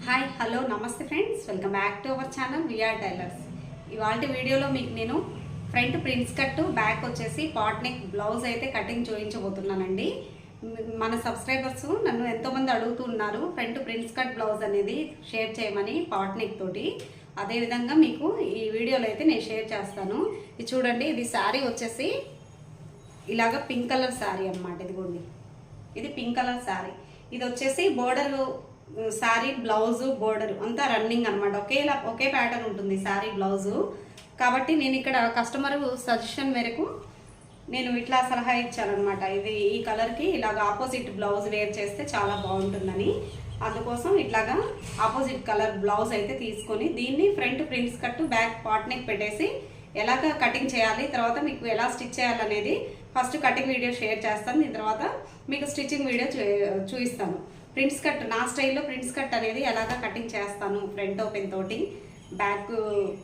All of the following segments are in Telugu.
హాయ్ హలో నమస్తే friends, welcome back to our channel V R tailors. ఇవాళ వీడియోలో మీకు నేను ఫ్రంట్ ప్రిన్స్ కట్, బ్యాక్ వచ్చేసి పాట్ నెక్ బ్లౌజ్ అయితే కటింగ్ చూపించబోతున్నానండి. మన సబ్స్క్రైబర్స్ నన్ను ఎంతోమంది అడుగుతున్నారు ఫ్రంట్ ప్రిన్స్ కట్ బ్లౌజ్ అనేది షేర్ చేయమని పాట్ నెక్ తోటి. అదేవిధంగా మీకు ఈ వీడియోలో అయితే నేను షేర్ చేస్తాను. ఇది చూడండి, ఇది శారీ వచ్చేసి ఇలాగ పింక్ కలర్ శారీ అన్నమాట. ఇదిగోండి, ఇది పింక్ కలర్ శారీ. ఇది వచ్చేసి బోర్డర్ శారీ, బ్లౌజు, బోర్డర్ అంతా రన్నింగ్ అనమాట. ఒకే ప్యాటర్న్ ఉంటుంది శారీ బ్లౌజు. కాబట్టి నేను ఇక్కడ కస్టమర్ సజెషన్ మేరకు నేను ఇట్లా సలహా ఇచ్చానమాట. ఇది ఈ కలర్కి ఇలాగ ఆపోజిట్ బ్లౌజ్ వేర్ చేస్తే చాలా బాగుంటుందని. అందుకోసం ఇట్లాగా ఆపోజిట్ కలర్ బ్లౌజ్ అయితే తీసుకొని దీన్ని front prince cut, back pot neck పెట్టేసి ఎలాగ కటింగ్ చేయాలి, తర్వాత మీకు ఎలా స్టిచ్ చేయాలనేది ఫస్ట్ కటింగ్ వీడియో షేర్ చేస్తాను. దీని తర్వాత మీకు స్టిచ్చింగ్ వీడియో చూపిస్తాను. ప్రిన్స్ కట్ నా స్టైల్లో ప్రిన్స్ కట్ అనేది ఎలాగ కటింగ్ చేస్తాను, ఫ్రంట్ ఓపెన్ తోటి, బ్యాక్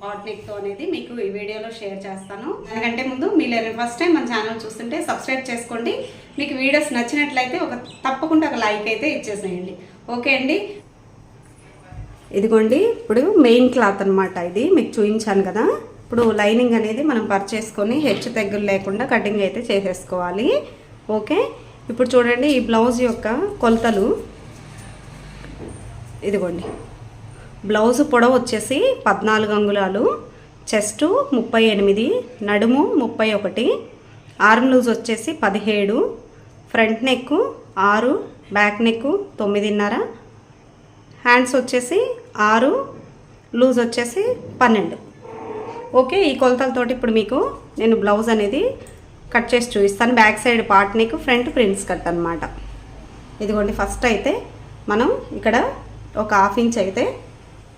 పాట్ నెక్తో అనేది మీకు ఈ వీడియోలో షేర్ చేస్తాను. ఎందుకంటే ముందు మీరు ఫస్ట్ టైం మన ఛానల్ చూస్తుంటే సబ్స్క్రైబ్ చేసుకోండి. మీకు వీడియోస్ నచ్చినట్లయితే తప్పకుండా ఒక లైక్ అయితే ఇచ్చేసేయండి. ఓకే అండి. ఇదిగోండి, ఇప్పుడు మెయిన్ క్లాత్ అనమాట. ఇది మీకు చూపించాను కదా. ఇప్పుడు లైనింగ్ అనేది మనం పర్చేసుకొని హెచ్చు తగ్గులు లేకుండా కటింగ్ అయితే చేసేసుకోవాలి. ఓకే, ఇప్పుడు చూడండి, ఈ బ్లౌజ్ యొక్క కొలతలు ఇదిగోండి. బ్లౌజ్ పొడవు వచ్చేసి 14 అంగుళాలు, చెస్ట్ 38, నడుము 31, ఆర్మ్ లూజ్ వచ్చేసి 17, front neck 6, back neck 9.5, hands వచ్చేసి 6, లూజ్ వచ్చేసి 12. ఓకే, ఈ కొలతలతోటి ఇప్పుడు మీకు నేను బ్లౌజ్ అనేది కట్ చేసి చూపిస్తాను. Back side part neck, front prince cut అనమాట. ఇదిగోండి, ఫస్ట్ అయితే మనం ఇక్కడ ఒక 1/2 ఇంచ్ అయితే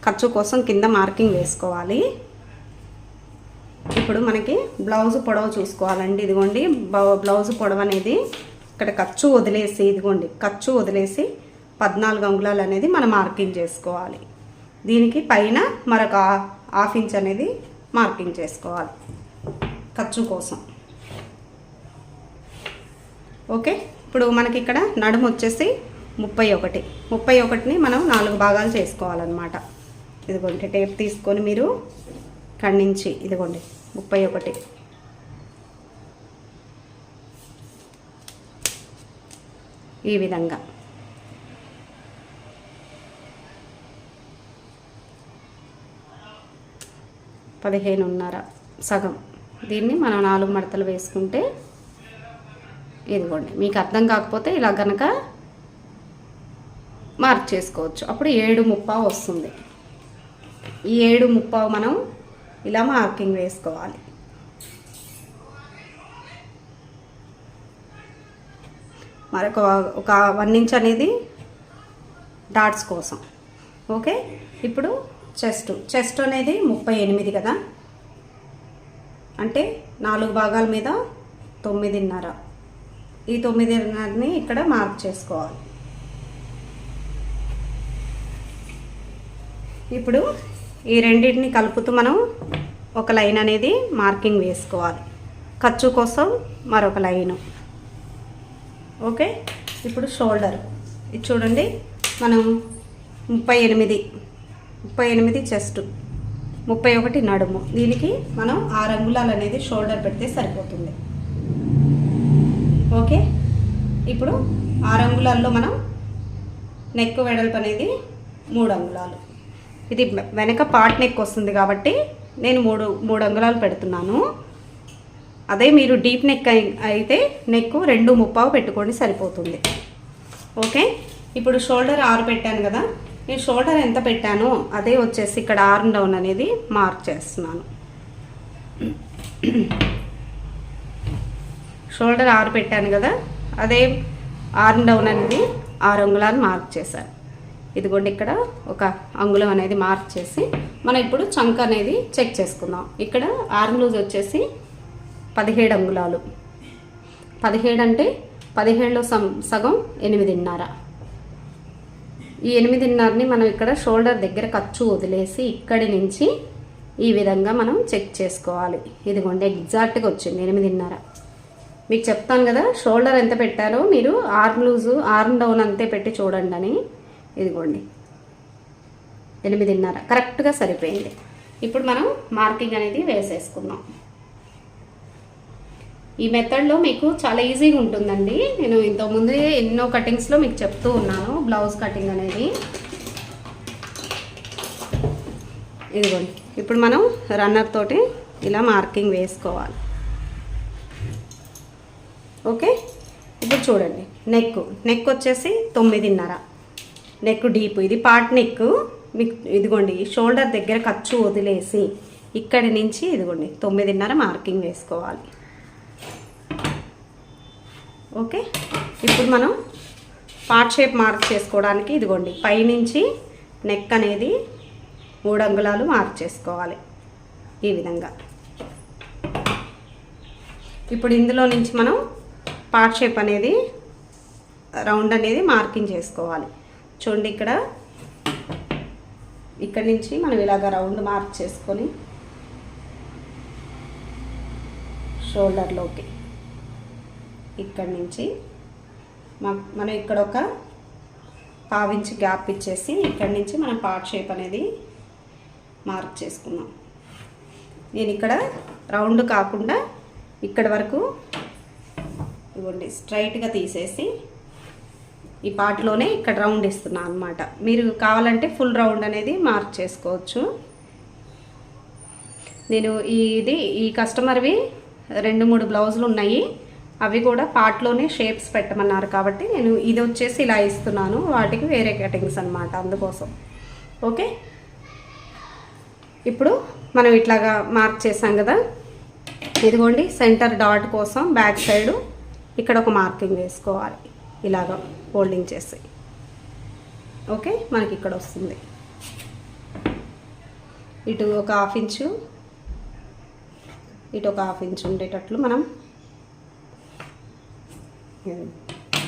ఖర్చు కోసం కింద మార్కింగ్ వేసుకోవాలి. ఇప్పుడు మనకి బ్లౌజ్ పొడవు చూసుకోవాలండి. ఇదిగోండి, బ్లౌజ్ పొడవు అనేది ఇక్కడ ఖర్చు వదిలేసి, ఇదిగోండి ఖర్చు వదిలేసి 14 అంగుళాలు అనేది మనం మార్కింగ్ చేసుకోవాలి. దీనికి పైన మరొక 1/2 ఇంచ్ అనేది మార్కింగ్ చేసుకోవాలి ఖర్చు కోసం. ఓకే, ఇప్పుడు మనకి ఇక్కడ నడుము వచ్చేసి 31ని మనం 4 భాగాలు చేసుకోవాలన్నమాట. ఇదిగోండి, టేప్ తీసుకొని మీరు ఇక్కడి నుంచి ఇదిగోండి 31 ఈ విధంగా 15.5 సగం. దీన్ని మనం 4 మడతలు వేసుకుంటే ఇదిగోండి, మీకు అర్థం కాకపోతే ఇలా కనుక మార్క్ చేసుకోవచ్చు. అప్పుడు 7.5 వస్తుంది. ఈ 7.5 మనం ఇలా మార్కింగ్ వేసుకోవాలి. మరొక ఒక 1 ఇంచ్ అనేది డాట్స్ కోసం. ఓకే, ఇప్పుడు చెస్ట్ అనేది 38 కదా, అంటే 4 భాగాల మీద 9.5. ఈ 9.5ని ఇక్కడ మార్క్ చేసుకోవాలి. ఇప్పుడు ఈ రెండింటిని కలుపుతూ మనం ఒక లైన్ అనేది మార్కింగ్ వేసుకోవాలి. ఖర్చు కోసం మరొక లైను. ఓకే, ఇప్పుడు షోల్డర్ ఇది చూడండి, మనం 38 చెస్ట్, 31 నడుము. దీనికి మనం 6 అంగుళాలు అనేది షోల్డర్ పెడితే సరిపోతుంది. ఓకే, ఇప్పుడు 6 అంగుళాల్లో మనం నెక్ వెడల్పు అనేది 3 అంగుళాలు. ఇది వెనక పార్ట్ నెక్ వస్తుంది కాబట్టి నేను 3 అంగుళాలు పెడుతున్నాను. అదే మీరు డీప్ నెక్ అయితే నెక్ 2.5 పెట్టుకోండి, సరిపోతుంది. ఓకే, ఇప్పుడు షోల్డర్ 6 పెట్టాను కదా, నేను షోల్డర్ ఎంత పెట్టానో అదే వచ్చేసి ఇక్కడ ఆర్మ్ డౌన్ అనేది మార్క్ చేస్తున్నాను. షోల్డర్ 6 పెట్టాను కదా, అదే ఆర్మ్ డౌన్ అనేది 6 అంగుళాలు మార్క్ చేశాను. ఇదిగోండి, ఇక్కడ ఒక అంగుళం అనేది మార్క్ చేసి మనం ఇప్పుడు చంక్ అనేది చెక్ చేసుకుందాం. ఇక్కడ ఆర్మ్ లూజ్ వచ్చేసి 17 అంగుళాలు. 17 అంటే 17లో సగం 8.5. ఈ 8.5ని మనం ఇక్కడ షోల్డర్ దగ్గర ఖర్చు వదిలేసి ఇక్కడి నుంచి ఈ విధంగా మనం చెక్ చేసుకోవాలి. ఇదిగోండి, ఎగ్జాక్ట్గా వచ్చింది 8.5. మీకు చెప్తాను కదా షోల్డర్ ఎంత పెట్టారో మీరు ఆర్మ్ లూజు, ఆర్మ్ డౌన్ అంతే పెట్టి చూడండి అని. ఇదిగోండి, 8.5 కరెక్ట్గా సరిపోయింది. ఇప్పుడు మనం మార్కింగ్ అనేది వేసేసుకుందాం. ఈ మెథడ్లో మీకు చాలా ఈజీగా ఉంటుందండి. నేను ఇంతకుముందే ఎన్నో కటింగ్స్లో మీకు చెప్తూ ఉన్నాను బ్లౌజ్ కటింగ్ అనేది. ఇదిగోండి, ఇప్పుడు మనం రన్నర్ తోటి ఇలా మార్కింగ్ వేసుకోవాలి. ఓకే, ఇప్పుడు చూడండి నెక్ వచ్చేసి 9.5 నెక్ డీప్. ఇది పార్ట్ నెక్. మీకు ఇదిగోండి షోల్డర్ దగ్గర ఖర్చు వదిలేసి ఇక్కడి నుంచి ఇదిగోండి 9.5 మార్కింగ్ వేసుకోవాలి. ఓకే, ఇప్పుడు మనం పార్ట్ షేప్ మార్క్ చేసుకోవడానికి ఇదిగోండి పైనుంచి నెక్ అనేది 3 అంగుళాలు మార్క్ చేసుకోవాలి ఈ విధంగా. ఇప్పుడు ఇందులో నుంచి మనం పార్ట్ షేప్ అనేది రౌండ్ అనేది మార్కింగ్ చేసుకోవాలి. చూడండి, ఇక్కడ నుంచి మనం ఇలాగ రౌండ్ మార్క్ చేసుకొని షోల్డర్లోకి ఇక్కడ నుంచి మనం ఇక్కడ ఒక 1/2 ఇంచ్ గ్యాప్ ఇచ్చేసి ఇక్కడ నుంచి మనం పార్ట్ షేప్ అనేది మార్క్ చేసుకున్నాం. నేను ఇక్కడ రౌండ్ కాకుండా ఇక్కడ వరకు ఇవ్వండి స్ట్రైట్గా తీసేసి ఈ పార్ట్లోనే ఇక్కడ రౌండ్ ఇస్తున్నాను అనమాట. మీరు కావాలంటే ఫుల్ రౌండ్ అనేది మార్క్ చేసుకోవచ్చు. నేను ఈ కస్టమర్వి 2-3 బ్లౌజులు ఉన్నాయి. అవి కూడా పార్ట్లోనే షేప్స్ పెట్టమన్నారు కాబట్టి నేను ఇది వచ్చేసి ఇలా ఇస్తున్నాను. వాటికి వేరే కటింగ్స్ అనమాట, అందుకోసం. ఓకే, ఇప్పుడు మనం ఇట్లాగా మార్క్ చేసాం కదా. ఇదిగోండి సెంటర్ డాట్ కోసం బ్యాక్ సైడ్ ఇక్కడ ఒక మార్కింగ్ వేసుకోవాలి ఇలాగా ఫోల్డింగ్ చేసి. ఓకే, మనకి ఇక్కడ వస్తుంది. ఇటు ఒక 1/2 ఇంచు ఇటు ఒక 1/2 ఇంచు ఉండేటట్లు మనం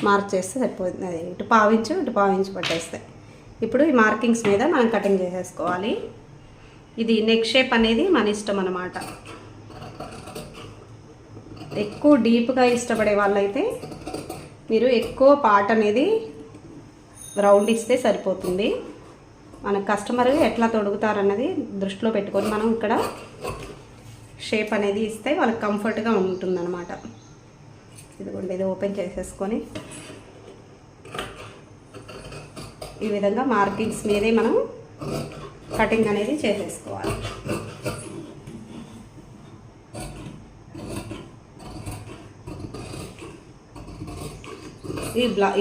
మార్క్ చేస్తే సరిపోతుంది. ఇటు 1/2 ఇంచు ఇటు 1/2 ఇంచు పట్టేస్తాయి. ఇప్పుడు ఈ మార్కింగ్స్ మీద మనం కటింగ్ చేసేసుకోవాలి. ఇది నెక్ షేప్ అనేది మన ఇష్టం అన్నమాట. ఎక్కువ డీప్గా ఇష్టపడే వాళ్ళైతే మీరు ఎక్కువ పార్ట్ అనేది రౌండ్ ఇస్తే సరిపోతుంది. మన కస్టమర్ ఎట్లా తొడుగుతారన్నది దృష్టిలో పెట్టుకొని మనం ఇక్కడ షేప్ అనేది ఇస్తే వాళ్ళకి కంఫర్ట్గా ఉంటుందన్నమాట. ఇదిగోండి, ఇది ఓపెన్ చేసేసుకొని ఈ విధంగా మార్కింగ్స్ మీదే మనం కటింగ్ అనేది చేసేసుకోవాలి.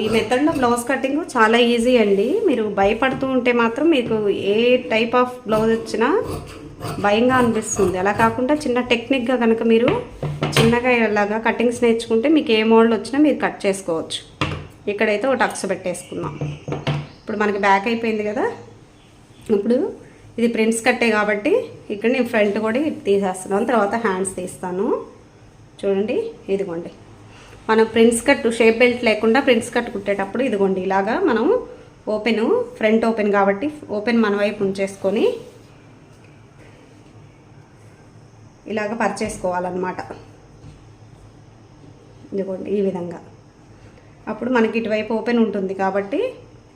ఈ మెథడ్లో బ్లౌజ్ కటింగ్ చాలా ఈజీ అండి. మీరు భయపడుతూ ఉంటే మాత్రం మీకు ఏ టైప్ ఆఫ్ బ్లౌజ్ వచ్చినా భయంగా అనిపిస్తుంది. అలా కాకుండా చిన్న టెక్నిక్గా కనుక మీరు చిన్నగా ఇలాగా కటింగ్స్ నేర్చుకుంటే మీకు ఏ మోడల్ వచ్చినా మీరు కట్ చేసుకోవచ్చు. ఇక్కడైతే ఒక టక్స్ పెట్టేసుకుందాం. ఇప్పుడు మనకి బ్యాక్ అయిపోయింది కదా. ఇప్పుడు ఇది ప్రిన్స్ కట్టే కాబట్టి ఇక్కడ నేను ఫ్రంట్ కూడా తీసేస్తున్నాను, తర్వాత హ్యాండ్స్ తీస్తాను. చూడండి, ఇదిగోండి మనం ప్రిన్స్ కట్ షేప్ బెల్ట్ లేకుండా ప్రిన్స్ కట్ కుట్టేటప్పుడు ఇదిగోండి ఇలాగా మనం ఫ్రంట్ ఓపెన్ కాబట్టి ఓపెన్ మన వైపు ఉంచేసుకొని ఇలాగ పరిచేసుకోవాలన్నమాట. ఇదిగోండి ఈ విధంగా. అప్పుడు మనకి ఇటువైపు ఓపెన్ ఉంటుంది కాబట్టి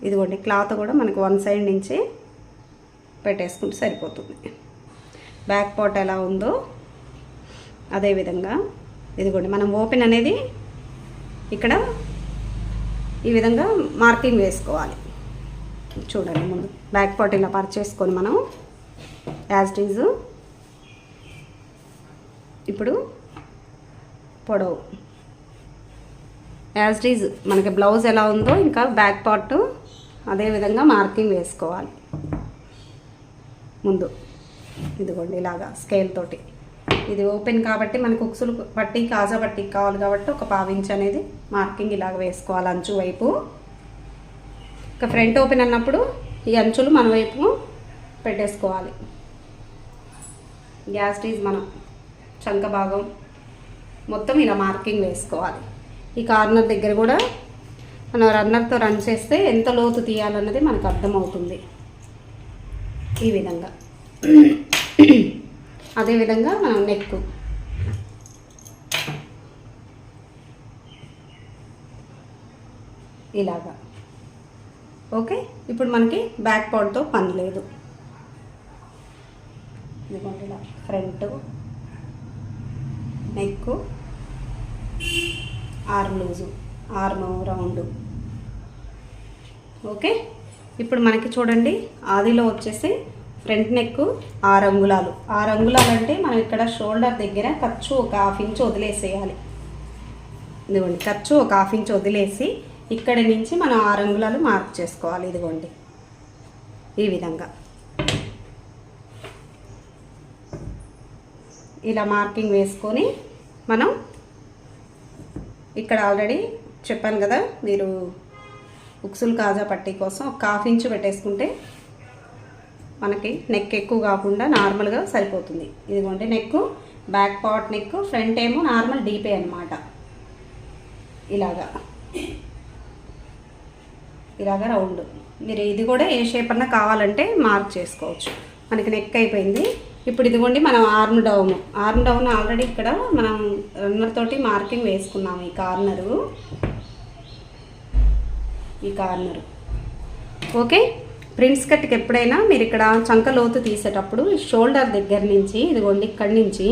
ఇదిగోండి క్లాత్ కూడా మనకు వన్ సైడ్ నుంచి పెట్టేసుకుంటే సరిపోతుంది. బ్యాక్ పార్ట్ ఎలా ఉందో అదేవిధంగా ఇదిగోండి మనం ఓపెన్ అనేది ఇక్కడ ఈ విధంగా మార్కింగ్ వేసుకోవాలి. చూడండి, ముందు బ్యాక్ పార్ట్ ఇలా పరిచేసుకొని మనం యాజ్ ఇట్ ఈజ్ ఇప్పుడు పొడవు యాజ్ ఇట్ ఈజ్ మనకి బ్లౌజ్ ఎలా ఉందో ఇంకా బ్యాక్ పార్ట్ అదేవిధంగా మార్కింగ్ వేసుకోవాలి. ముందు ఇదిగోండి ఇలాగా స్కేల్ తోటి. ఇది ఓపెన్ కాబట్టి మనకు ఉక్సులు పట్టి కాజా పట్టి కావాలి కాబట్టి ఒక 1/2 ఇంచ్ అనేది మార్కింగ్ ఇలాగ వేసుకోవాలి అంచు వైపు. ఇక ఫ్రంట్ ఓపెన్ అన్నప్పుడు ఈ అంచులు మన వైపు పెట్టేసుకోవాలి. యాజ్ ఇట్ ఈజ్ మనం చంక భాగం మొత్తం ఇలా మార్కింగ్ వేసుకోవాలి. ఈ కార్నర్ దగ్గర కూడా మనం రన్నర్తో రన్ చేస్తే ఎంత లోతు తీయాలన్నది మనకు అర్థమవుతుంది. ఈ విధంగా అదేవిధంగా మనం నెక్ ఇలాగా. ఓకే, ఇప్పుడు మనకి బ్యాక్ పార్ట్తో పని లేదు. ఇదిగోండి ఇలా front, neck, arm loose, arm round. Okay, ఇప్పుడు మనకి చూడండి ఆదిలో వచ్చేసి ఫ్రంట్ నెక్ 6 అంగుళాలు. 6 అంగుళాలు అంటే మనం ఇక్కడ షోల్డర్ దగ్గర ఖర్చు ఒక 1/2 ఇంచ్ వదిలేసేయాలి. ఇదిగోండి ఖర్చు ఒక 1/2 ఇంచ్ వదిలేసి ఇక్కడి నుంచి మనం 6 అంగుళాలు మార్క్ చేసుకోవాలి. ఇదిగోండి ఈ విధంగా ఇలా మార్కింగ్ వేసుకొని మనం ఇక్కడ ఆల్రెడీ చెప్పాను కదా, మీరు ఉక్సులు కాజా పట్టీ కోసం ఒక 1/2 ఇంచ్ పెట్టేసుకుంటే మనకి నెక్ ఎక్కువ కాకుండా నార్మల్గా సరిపోతుంది. ఇదిగోండి neck, back part neck, front ఏమో నార్మల్ డీపే అనమాట. ఇలాగా రౌండ్. మీరు ఇది కూడా ఏ షేప్ అన్నా కావాలంటే మార్క్ చేసుకోవచ్చు. మనకి నెక్ అయిపోయింది. ఇప్పుడు ఇదిగోండి మనం ఆర్మ్ డౌన్ ఆల్రెడీ ఇక్కడ మనం రన్నర్ తోటి మార్కింగ్ వేసుకున్నాము. ఈ కార్నరు ఓకే. ప్రిన్స్ కట్కి ఎప్పుడైనా మీరు ఇక్కడ చంక లోతు తీసేటప్పుడు షోల్డర్ దగ్గర నుంచి ఇదిగోండి ఇక్కడి నుంచి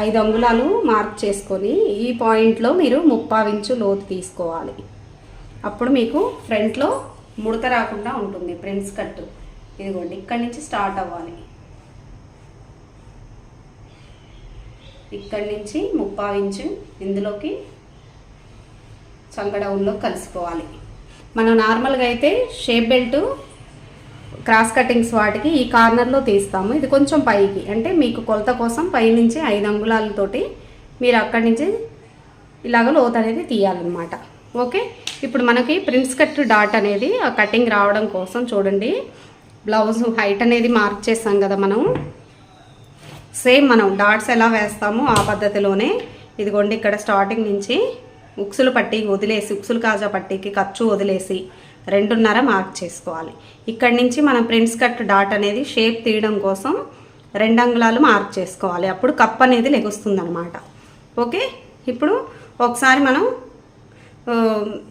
5 అంగుళాలు మార్క్ చేసుకొని ఈ పాయింట్లో మీరు 3/4 ఇంచు లోతు తీసుకోవాలి. అప్పుడు మీకు ఫ్రంట్లో ముడత రాకుండా ఉంటుంది ప్రిన్స్ కట్. ఇదిగోండి ఇక్కడి నుంచి స్టార్ట్ అవ్వాలి. ఇక్కడి నుంచి 3/4 ఇంచు ఇందులోకి చంక డౌన్లో కలిసిపోవాలి. మనం నార్మల్గా అయితే షేప్ బెల్ట్, క్రాస్ కటింగ్స్ వాటికి ఈ కార్నర్లో తీస్తాము. ఇది కొంచెం పైకి, అంటే మీకు కొలత కోసం పైనుంచి 5 అంగుళాలతోటి మీరు అక్కడి నుంచి ఇలాగ లోతు అనేది తీయాలన్నమాట. ఓకే, ఇప్పుడు మనకి ప్రిన్స్ కట్ డాట్ అనేది ఆ కటింగ్ రావడం కోసం చూడండి బ్లౌజ్ హైట్ అనేది మార్క్ చేస్తాం కదా మనం. సేమ్ మనం డాట్స్ ఎలా వేస్తామో ఆ పద్ధతిలోనే ఇదిగోండి ఇక్కడ స్టార్టింగ్ నుంచి ఉక్సులు పట్టీకి వదిలేసి, ఉక్సులు కాజా పట్టీకి ఖర్చు వదిలేసి 2.5 మార్క్ చేసుకోవాలి. ఇక్కడి నుంచి మనం ప్రిన్స్ కట్ డాట్ అనేది షేప్ తీయడం కోసం 2 అంగుళాలు మార్క్ చేసుకోవాలి. అప్పుడు కప్ అనేది లెగుస్తుంది అనమాట. ఓకే, ఇప్పుడు ఒకసారి మనం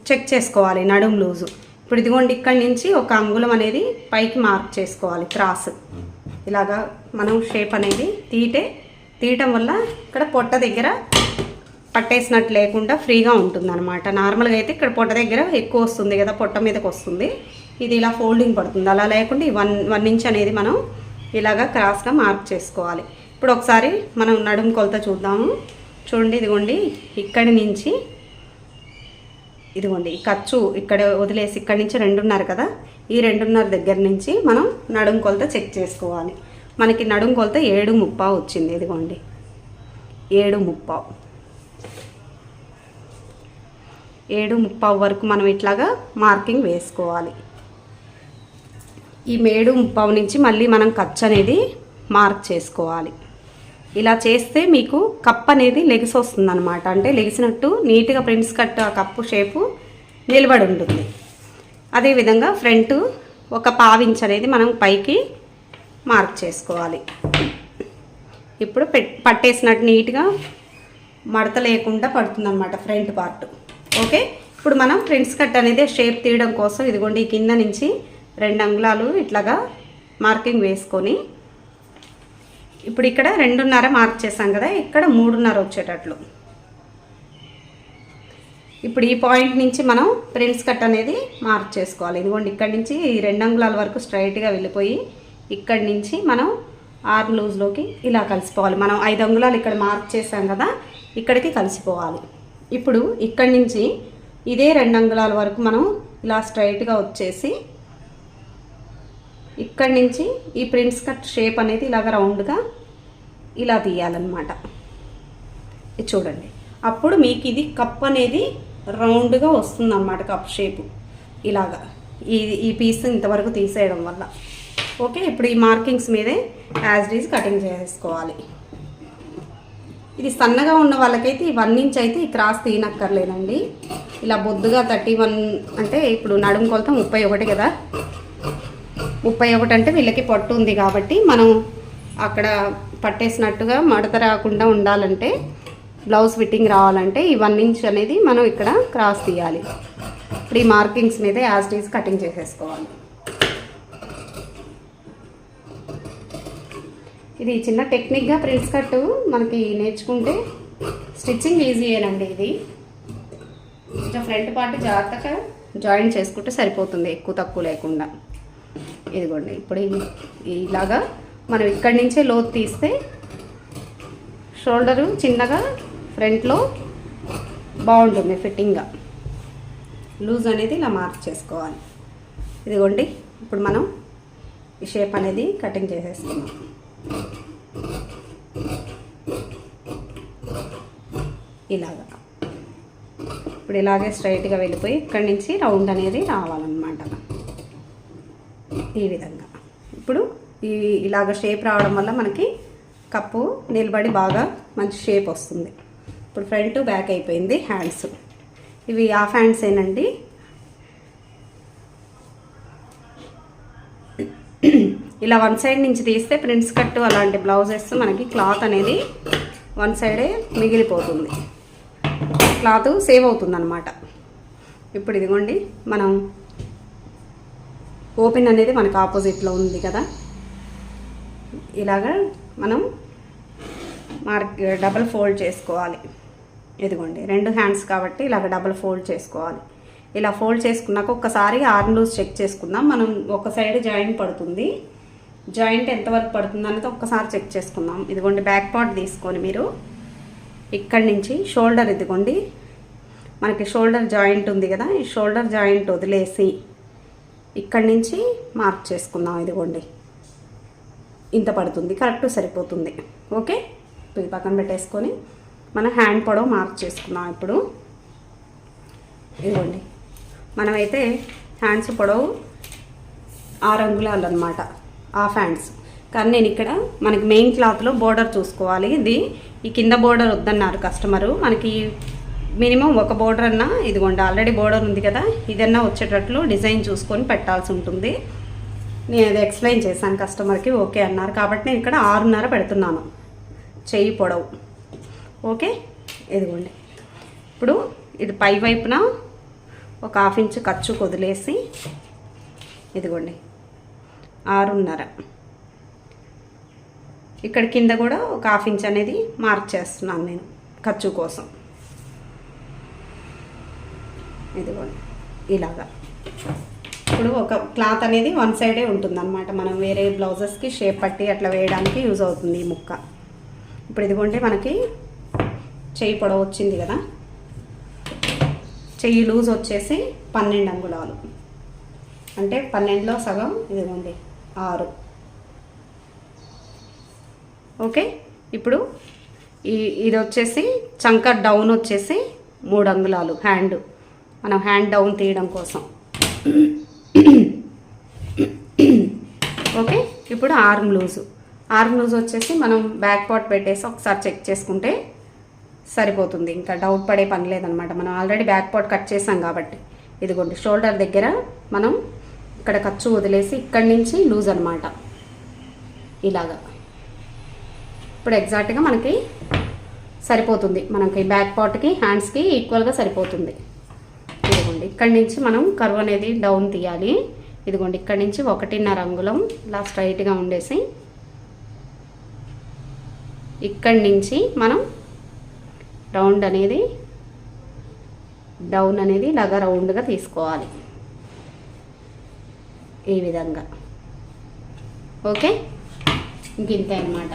చెక్ చేసుకోవాలి నడుం లూజు. ఇప్పుడు ఇదిగోండి ఇక్కడి నుంచి 1 అంగుళం అనేది పైకి మార్క్ చేసుకోవాలి క్రాస్. ఇలాగా మనం షేప్ అనేది తీయటం వల్ల ఇక్కడ పొట్ట దగ్గర పట్టేసినట్టు లేకుండా ఫ్రీగా ఉంటుంది అనమాట. నార్మల్గా అయితే ఇక్కడ పొట్ట దగ్గర ఎక్కువ వస్తుంది కదా, పొట్ట మీదకి వస్తుంది. ఇది ఇలా ఫోల్డింగ్ పడుతుంది. అలా లేకుండా ఈ 1 ఇంచ్ అనేది మనం ఇలాగా క్రాస్గా మార్క్ చేసుకోవాలి. ఇప్పుడు ఒకసారి మనం నడుము కొలత చూద్దాము. చూడండి ఇదిగోండి ఇక్కడి నుంచి ఇదిగోండి ఈ ఖర్చు ఇక్కడ వదిలేసి ఇక్కడి నుంచి 2.5 కదా, ఈ 2.5 దగ్గర నుంచి మనం నడుము కొలత చెక్ చేసుకోవాలి. మనకి నడుము కొలత 7.3 వచ్చింది. ఇదిగోండి 7.3 వరకు మనం ఇట్లాగా మార్కింగ్ వేసుకోవాలి. ఈ 7.3 నుంచి మళ్ళీ మనం ఖర్చు అనేది మార్క్ చేసుకోవాలి. ఇలా చేస్తే మీకు కప్ అనేది లెగిసి వస్తుంది అనమాట. అంటే లెగిసినట్టు నీట్గా ప్రిన్స్ కట్ ఆ కప్పు షేపు నిలబడి ఉంటుంది. అదేవిధంగా ఫ్రంట్ 1/4 ఇంచ్ అనేది మనం పైకి మార్క్ చేసుకోవాలి. ఇప్పుడు పట్టేసినట్టు నీట్గా మడత లేకుండా పడుతుందన్నమాట ఫ్రంట్ పార్ట్. ఓకే, ఇప్పుడు మనం ప్రిన్స్ కట్ అనేది షేప్ తీయడం కోసం ఇదిగోండి కింద నుంచి 2 అంగుళాలు ఇట్లాగా మార్కింగ్ వేసుకొని ఇప్పుడు ఇక్కడ 2.5 మార్క్ చేసాం కదా, ఇక్కడ 3.5 వచ్చేటట్లు ఇప్పుడు ఈ పాయింట్ నుంచి మనం ప్రిన్స్ కట్ అనేది మార్క్ చేసుకోవాలి. ఇదిగోండి ఇక్కడి నుంచి 2 అంగుళాల వరకు స్ట్రైట్గా వెళ్ళిపోయి ఇక్కడి నుంచి మనం ఆర్మ్ లూజ్లోకి ఇలా కలిసిపోవాలి. మనం 5 అంగుళాలు ఇక్కడ మార్క్ చేసాం కదా, ఇక్కడికి కలిసిపోవాలి. ఇప్పుడు ఇక్కడి నుంచి ఇదే 2 అంగుళాల వరకు మనం ఇలా స్ట్రైట్గా వచ్చేసి ఇక్కడి నుంచి ఈ ప్రిన్స్ కట్ షేప్ అనేది ఇలాగ రౌండ్గా ఇలా తీయాలన్నమాట. ఇది చూడండి, అప్పుడు మీకు ఇది కప్ అనేది రౌండ్గా వస్తుందన్నమాట. కప్ షేపు ఇలాగా ఈ పీస్ ఇంతవరకు తీసేయడం వల్ల. ఓకే, ఇప్పుడు ఈ మార్కింగ్స్ మీదే యాజ్ ఇట్ ఈజ్ కటింగ్ చేసుకోవాలి. ఇది సన్నగా ఉన్న వాళ్ళకైతే ఈ 1 ఇంచ్ అయితే ఈ క్రాస్ తీయనక్కర్లేదండి. ఇలా బొద్దుగా 31 అంటే ఇప్పుడు నడుము కొలత 31 కదా, 31 అంటే వీళ్ళకి పొట్టు ఉంది కాబట్టి మనం అక్కడ పట్టేసినట్టుగా మడత రాకుండా ఉండాలంటే, బ్లౌజ్ ఫిట్టింగ్ రావాలంటే ఈ 1 ఇంచ్ అనేది మనం ఇక్కడ క్రాస్ తీయాలి. ఇప్పుడు ఈ మార్కింగ్స్ మీద యాజ్ ఇట్ ఈజ్ కటింగ్ చేసేసుకోవాలి. ఇది చిన్న టెక్నిక్గా ప్రిన్స్ కట్ మనకి నేర్చుకుంటే స్టిచ్చింగ్ ఈజీయేనండి. ఇది కొంచెం ఫ్రంట్ పార్ట్ జాగ్రత్తగా జాయిన్ చేసుకుంటే సరిపోతుంది, ఎక్కువ తక్కువ లేకుండా. ఇదిగోండి ఇప్పుడు ఇలాగా మనం ఇక్కడి నుంచే లోతు తీస్తే షోల్డరు చిన్నగా ఫ్రంట్లో బాగుంటుంది ఫిట్టింగ్గా. లూజ్ అనేది ఇలా మార్క్ చేసుకోవాలి. ఇదిగోండి ఇప్పుడు మనం ఈ షేప్ అనేది కటింగ్ చేసేస్తున్నాం. ఇలాగా ఇప్పుడు ఇలాగే స్ట్రైట్గా వెళ్ళిపోయి ఇక్కడి నుంచి రౌండ్ అనేది రావాలన్నమాట. ఈ విధంగా ఇప్పుడు ఇలాగ షేప్ రావడం వల్ల మనకి కప్పు నిలబడి బాగా మంచి షేప్ వస్తుంది. ఇప్పుడు ఫ్రంట్ బ్యాక్ అయిపోయింది. హ్యాండ్స్ ఇవి హాఫ్ హ్యాండ్స్ ఏనండి. ఇలా వన్ సైడ్ నుంచి తీస్తే ప్రిన్స్ కట్ అలాంటి బ్లౌజెస్ మనకి క్లాత్ అనేది వన్ సైడే మిగిలిపోతుంది, క్లాత్ సేవ్ అవుతుంది అన్నమాట. ఇప్పుడు ఇదిగోండి మనం ఓపెన్ అనేది మనకు ఆపోజిట్లో ఉంది కదా, ఇలాగా మనం డబల్ ఫోల్డ్ చేసుకోవాలి. ఇదిగోండి 2 హ్యాండ్స్ కాబట్టి ఇలాగ డబల్ ఫోల్డ్ చేసుకోవాలి. ఇలా ఫోల్డ్ చేసుకున్నాక ఒక్కసారి ఆర్మ్ లూజ్ చెక్ చేసుకుందాం. మనం ఒక సైడ్ జాయింట్ పడుతుంది, జాయింట్ ఎంతవరకు పడుతుంది అనేది ఒక్కసారి చెక్ చేసుకుందాం. ఇదిగోండి బ్యాక్ పార్ట్ తీసుకొని మీరు ఇక్కడి నుంచి షోల్డర్, ఇదిగోండి మనకి షోల్డర్ జాయింట్ ఉంది కదా, ఈ షోల్డర్ జాయింట్ వదిలేసి ఇక్కడి నుంచి మార్క్ చేసుకుందాం. ఇదిగోండి ఇంత పడుతుంది, కరెక్ట్ సరిపోతుంది. ఓకే, ఇది పక్కన పెట్టేసుకొని మనం హ్యాండ్ పొడవు మార్క్ చేసుకుందాం. ఇప్పుడు ఇదిగోండి మనమైతే హ్యాండ్స్ పొడవు 6 అంగుళాలు అన్నమాట, హాఫ్ హ్యాండ్స్. కానీ నేను ఇక్కడ మనకి మెయిన్ క్లాత్లో బోర్డర్ చూసుకోవాలి. ఇది ఈ కింద బోర్డర్ వద్దన్నారు కస్టమరు, మనకి మినిమం ఒక బోర్డర్ అన్నా, ఇదిగోండి ఆల్రెడీ బోర్డర్ ఉంది కదా, ఇదన్నా వచ్చేటట్లు డిజైన్ చూసుకొని పెట్టాల్సి ఉంటుంది. నేను అది ఎక్స్ప్లెయిన్ చేశాను కస్టమర్కి, ఓకే అన్నారు. కాబట్టి నేను ఇక్కడ 6.5 పెడుతున్నాను చెయ్యి పొడవు. ఓకే, ఇదిగోండి ఇప్పుడు ఇది పై వైపున ఒక 1/2 ఇంచు ఖర్చు వదిలేసి ఇదిగోండి 6.5. ఇక్కడ కింద కూడా ఒక 1/2 ఇంచ్ అనేది మార్క్ చేస్తున్నాను నేను ఖర్చు కోసం. ఇదిగోండి ఇలాగా. ఇప్పుడు ఒక క్లాత్ అనేది వన్ సైడే ఉంటుందన్నమాట, మనం వేరే బ్లౌజెస్కి షేప్ పట్టి అట్లా వేయడానికి యూజ్ అవుతుంది ఈ ముక్క. ఇప్పుడు ఇదిగోండి మనకి చెయ్యి పొడవు వచ్చింది కదా, చెయ్యి లూజ్ వచ్చేసి 12 అంగుళాలు, అంటే 12లో సగం ఇదిగోండి 6. ఓకే, ఇప్పుడు ఇది వచ్చేసి చంక డౌన్ వచ్చేసి 3 అంగుళాలు హ్యాండ్, మనం హ్యాండ్ డౌన్ తీయడం కోసం. ఓకే, ఇప్పుడు ఆర్మ్ లూజ్ వచ్చేసి మనం బ్యాక్ పార్ట్ పెట్టేసి ఒకసారి చెక్ చేసుకుంటే సరిపోతుంది, ఇంకా డౌట్ పడే పని లేదనమాట. మనం ఆల్రెడీ బ్యాక్ పార్ట్ కట్ చేసాం కాబట్టి. ఇదిగోండి షోల్డర్ దగ్గర మనం ఇక్కడ ఖర్చు వదిలేసి ఇక్కడి నుంచి లూజ్ అనమాట ఇలాగా. ఇప్పుడు ఎగ్జాక్ట్గా మనకి సరిపోతుంది, మనకి బ్యాక్ పార్ట్కి హ్యాండ్స్కి ఈక్వల్గా సరిపోతుంది. ఇదిగోండి ఇక్కడి నుంచి మనం కర్వ్ అనేది డౌన్ తీయాలి. ఇదిగోండి ఇక్కడి నుంచి 1.5 అంగుళం ఇలా స్ట్రైట్గా ఉండేసి ఇక్కడి నుంచి మనం రౌండ్ అనేది డౌన్ అనేది ఇలాగా రౌండ్గా తీసుకోవాలి ఈ విధంగా. ఓకే, ఇంతే అన్నమాట.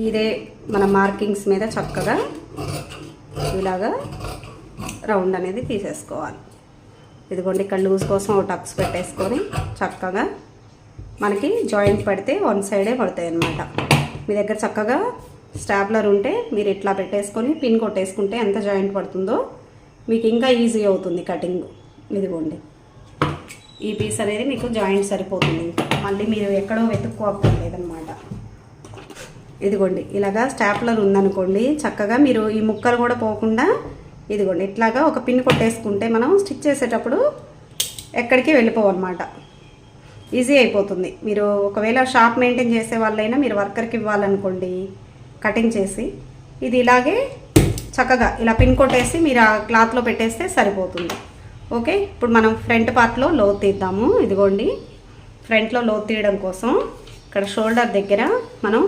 ఇదే మన మార్కింగ్స్ మీద చక్కగా ఇలాగా రౌండ్ అనేది తీసేసుకోవాలి. ఇదిగోండి ఇక్కడ లూజ్ కోసం ఒక టక్స్ పెట్టేసుకొని చక్కగా మనకి జాయింట్ పడితే వన్ సైడే పడతాయి అన్నమాట. మీ దగ్గర చక్కగా స్టాప్లర్ ఉంటే మీరు ఇట్లా పెట్టేసుకొని పిన్ కొట్టేసుకుంటే ఎంత జాయింట్ పడుతుందో మీకు ఇంకా ఈజీ అవుతుంది కటింగ్. ఇదిగోండి ఈ పీస్ అనేది మీకు జాయింట్ సరిపోతుంది, ఇంకా మళ్ళీ మీరు ఎక్కడో వెతుక్కోక్కర్లేదన్నమాట. ఇదిగోండి ఇలాగా స్టాప్లర్ ఉందనుకోండి, చక్కగా మీరు ఈ ముక్కలు కూడా పోకుండా ఇదిగోండి ఇట్లాగా ఒక పిన్ కొట్టేసుకుంటే మనం స్టిచ్ చేసేటప్పుడు ఎక్కడికి వెళ్ళిపోవన్నమాట, ఈజీ అయిపోతుంది. మీరు ఒకవేళ షాప్ మెయింటైన్ చేసే వాళ్ళైనా మీరు వర్కర్కి ఇవ్వాలనుకోండి కటింగ్ చేసి, ఇది ఇలాగే చక్కగా ఇలా పిన్ కొట్టేసి మీరు ఆ క్లాత్లో పెట్టేస్తే సరిపోతుంది. ఓకే, ఇప్పుడు మనం ఫ్రంట్ పార్ట్లో లోతు తీద్దాము. ఇదిగోండి, ఫ్రంట్లో లోతు తీయడం కోసం ఇక్కడ షోల్డర్ దగ్గర మనం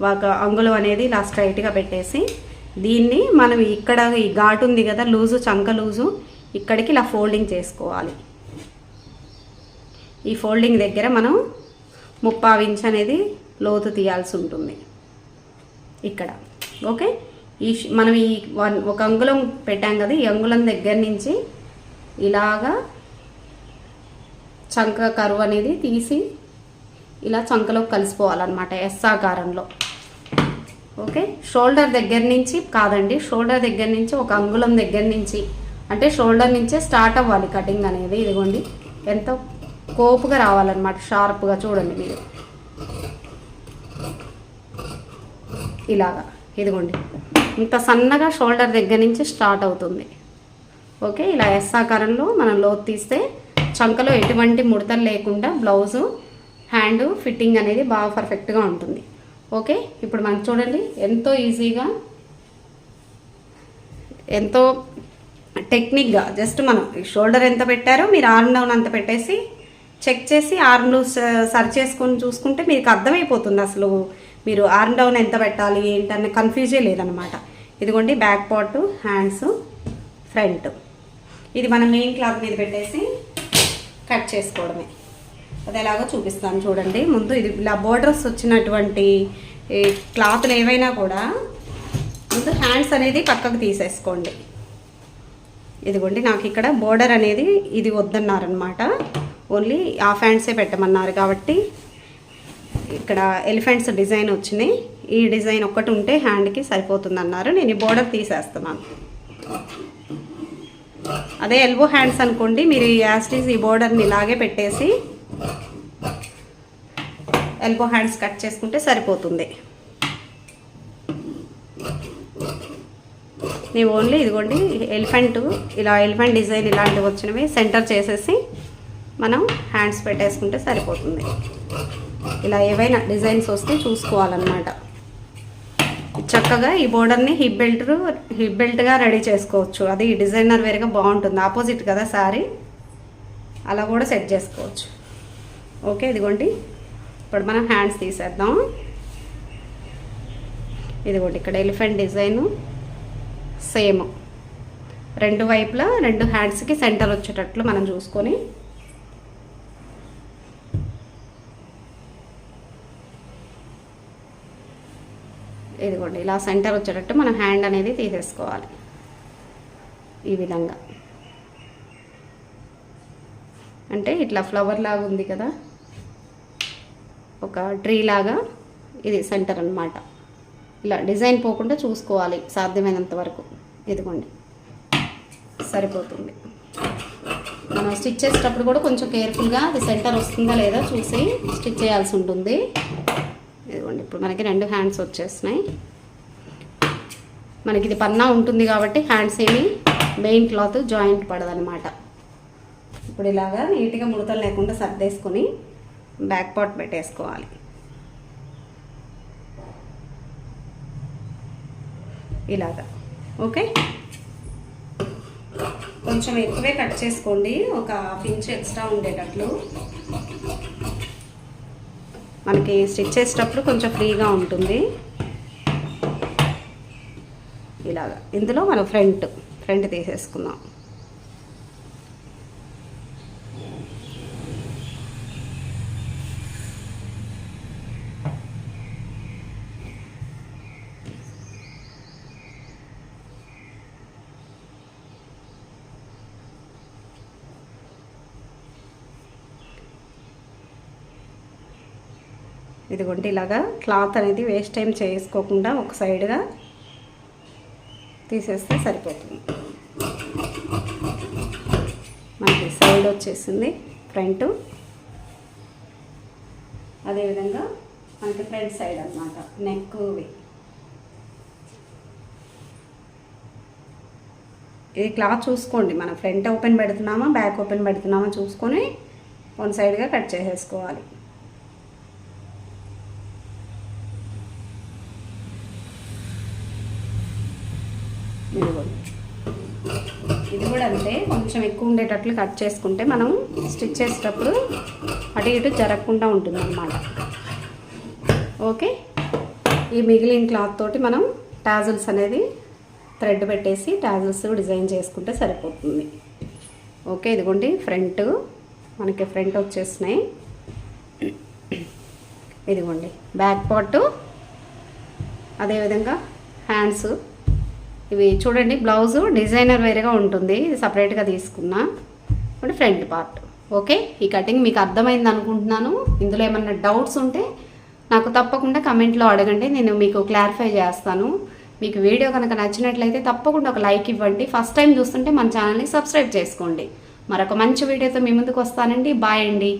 ఒక అంగుళం అనేది ఇలా స్ట్రైట్గా పెట్టేసి దీన్ని మనం ఇక్కడ ఈ ఘాటు ఉంది కదా, లూజు చంక లూజు, ఇక్కడికి ఇలా ఫోల్డింగ్ చేసుకోవాలి. ఈ ఫోల్డింగ్ దగ్గర మనం 3/4 ఇంచ్ అనేది లోతు తీయాల్సి ఉంటుంది ఇక్కడ. ఓకే, మనం ఒక అంగుళం పెట్టాం కదా, ఈ అంగుళం దగ్గర నుంచి ఇలాగా చంక కరువు అనేది తీసి ఇలా చంకలో కలిసిపోవాలన్నమాట ఎస్ ఆకారంలో. ఓకే, షోల్డర్ దగ్గర నుంచి కాదండి, షోల్డర్ దగ్గర నుంచి ఒక అంగుళం దగ్గర నుంచి, అంటే షోల్డర్ నుంచే స్టార్ట్ అవ్వాలి కటింగ్ అనేది. ఇదిగోండి ఎంత కోపుగా రావాలన్నమాట, షార్ప్గా చూడండి మీరు ఇలాగా. ఇదిగోండి ఇంత సన్నగా షోల్డర్ దగ్గర నుంచి స్టార్ట్ అవుతుంది. ఓకే, ఇలా ఎస్ ఆకారంలో మనం లోతు తీస్తే చంకలో ఎటువంటి ముడతలు లేకుండా బ్లౌజు హ్యాండ్ ఫిట్టింగ్ అనేది బాగా పర్ఫెక్ట్గా ఉంటుంది. ఓకే, ఇప్పుడు మనం చూడండి ఎంతో ఈజీగా, ఎంతో టెక్నిక్గా జస్ట్ మనం షోల్డర్ ఎంత పెట్టారో మీరు ఆర్మ్ డౌన్ అంత పెట్టేసి చెక్ చేసి ఆర్మ్లు సర్చ్ చేసుకొని చూసుకుంటే మీకు అర్థమైపోతుంది అసలు మీరు ఆర్మ్ డౌన్ ఎంత పెట్టాలి ఏంటన్న కన్ఫ్యూజే లేదనమాట. ఇదిగోండి బ్యాక్ పార్ట్, హ్యాండ్స్, ఫ్రంట్, ఇది మనం మెయిన్ క్లాత్ మీద పెట్టేసి కట్ చేసుకోవడమే. అది ఎలాగో చూపిస్తాను చూడండి. ముందు ఇది ఇలా బోర్డర్స్ వచ్చినటువంటి క్లాత్లు ఏవైనా కూడా ముందు హ్యాండ్స్ అనేది పక్కకు తీసేసుకోండి. ఇదిగోండి నాకు ఇక్కడ బోర్డర్ అనేది ఇది వద్దన్నారనమాట, ఓన్లీ హాఫ్ హ్యాండ్సే పెట్టమన్నారు కాబట్టి ఇక్కడ ఎలిఫెంట్స్ డిజైన్ వచ్చినాయి. ఈ డిజైన్ ఒక్కటి ఉంటే హ్యాండ్కి సరిపోతుంది అన్నారు. నేను ఈ బోర్డర్ తీసేస్తున్నాను. అదే ఎల్బో హ్యాండ్స్ అనుకోండి, మీరు యాస్టీస్ ఈ బోర్డర్ని ఇలాగే పెట్టేసి ఎల్బో హ్యాండ్స్ కట్ చేసుకుంటే సరిపోతుంది. నేను ఓన్లీ ఇదిగోండి ఎలిఫెంట్, ఇలా ఎలిఫెంట్ డిజైన్ ఇలాంటివి వచ్చినవి సెంటర్ చేసేసి మనం హ్యాండ్స్ పెట్టేసుకుంటే సరిపోతుంది. ఇలా ఏవైనా డిజైన్స్ వస్తే చూసుకోవాలన్నమాట. చక్కగా ఈ బోర్డర్ని హిప్ బెల్ట్గా రెడీ చేసుకోవచ్చు. అది డిజైనర్ వేరుగా బాగుంటుంది, ఆపోజిట్ కదా శారీ, అలా కూడా సెట్ చేసుకోవచ్చు. ఓకే, ఇదిగోండి ఇప్పుడు మనం హ్యాండ్స్ తీసేద్దాం. ఇదిగోండి ఇక్కడ ఎలిఫెంట్ డిజైను సేమ్ రెండు వైపులా రెండు హ్యాండ్స్కి సెంటర్ వచ్చేటట్లు మనం చూసుకొని ఇదిగోండి ఇలా సెంటర్ వచ్చేటట్టు మనం హ్యాండ్ అనేది తీసేసుకోవాలి. ఈ విధంగా అంటే ఇట్లా ఫ్లవర్ లాగా ఉంది కదా, ఒక ట్రీ లాగా, ఇది సెంటర్ అన్నమాట. ఇలా డిజైన్ పోకుండా చూసుకోవాలి సాధ్యమైనంత వరకు. ఇదిగోండి సరిపోతుంది. మనం స్టిచ్ చేసేటప్పుడు కూడా కొంచెం కేర్ఫుల్గా అది సెంటర్ వస్తుందా లేదా చూసి స్టిచ్ చేయాల్సి ఉంటుంది. ఇదిగోండి ఇప్పుడు మనకి రెండు హ్యాండ్స్ వచ్చేసినాయి. మనకి ఇది పన్నా ఉంటుంది కాబట్టి హ్యాండ్స్ ఏమి మెయిన్ క్లాత్ జాయింట్ పడదనమాట. ఇప్పుడు ఇలాగా నీట్గా ముడతలు లేకుండా సర్దేసుకొని బ్యాక్ పార్ట్ పెట్టేసుకోవాలి. ఇలాగా ఓకే, కొంచెం ఎక్కువే కట్ చేసుకోండి, ఒక హాఫ్ ఇంచ్ ఎక్స్ట్రా ఉండేటట్లు. మనకి స్టిచ్ చేసేటప్పుడు కొంచెం ఫ్రీగా ఉంటుంది. ఇలాగా ఇందులో మనం ఫ్రంట్ తీసేసుకుందాం. ఇదిగోండి ఇలాగా క్లాత్ అనేది వేస్ట్ టైం చేసుకోకుండా ఒక సైడ్గా తీసేస్తే సరిపోతుంది. మనకి సైడ్ వచ్చేసింది ఫ్రంట్, అదేవిధంగా మనకి ఫ్రంట్ సైడ్ అన్నమాట నెక్వి. ఇది క్లాత్ చూసుకోండి, మనం ఫ్రంట్ ఓపెన్ పెడుతున్నామా బ్యాక్ ఓపెన్ పెడుతున్నామా చూసుకొని వన్ సైడ్గా కట్ చేసేసుకోవాలి. ఇది కూడా అంతే, కొంచెం ఎక్కువ ఉండేటట్లు కట్ చేసుకుంటే మనం స్టిచ్ చేసేటప్పుడు అటు ఇటు జరగకుండా ఉంటుంది అన్నమాట. ఓకే, ఈ మిగిలిన క్లాత్ తోటి మనం టాజిల్స్ అనేది థ్రెడ్ పెట్టేసి టాజిల్స్ డిజైన్ చేసుకుంటే సరిపోతుంది. ఓకే, ఇదిగోండి ఫ్రంట్, మనకి ఫ్రంట్ వచ్చేసినాయి. ఇదిగోండి బ్యాక్ పార్ట్, అదేవిధంగా హ్యాండ్స్. ఇవి చూడండి, బ్లౌజు డిజైనర్ వేరేగా ఉంటుంది, ఇది సపరేట్గా తీసుకున్నా. ఇప్పుడు ఫ్రంట్ పార్ట్. ఓకే, ఈ కటింగ్ మీకు అర్థమైంది అనుకుంటున్నాను. ఇందులో ఏమన్నా డౌట్స్ ఉంటే నాకు తప్పకుండా కమెంట్లో అడగండి, నేను మీకు క్లారిఫై చేస్తాను. మీకు వీడియో కనుక నచ్చినట్లయితే తప్పకుండా ఒక లైక్ ఇవ్వండి. ఫస్ట్ టైం చూస్తుంటే మన ఛానల్ని సబ్స్క్రైబ్ చేసుకోండి. మరొక మంచి వీడియోతో మీ ముందుకు వస్తానండి. బాయ్ అండి.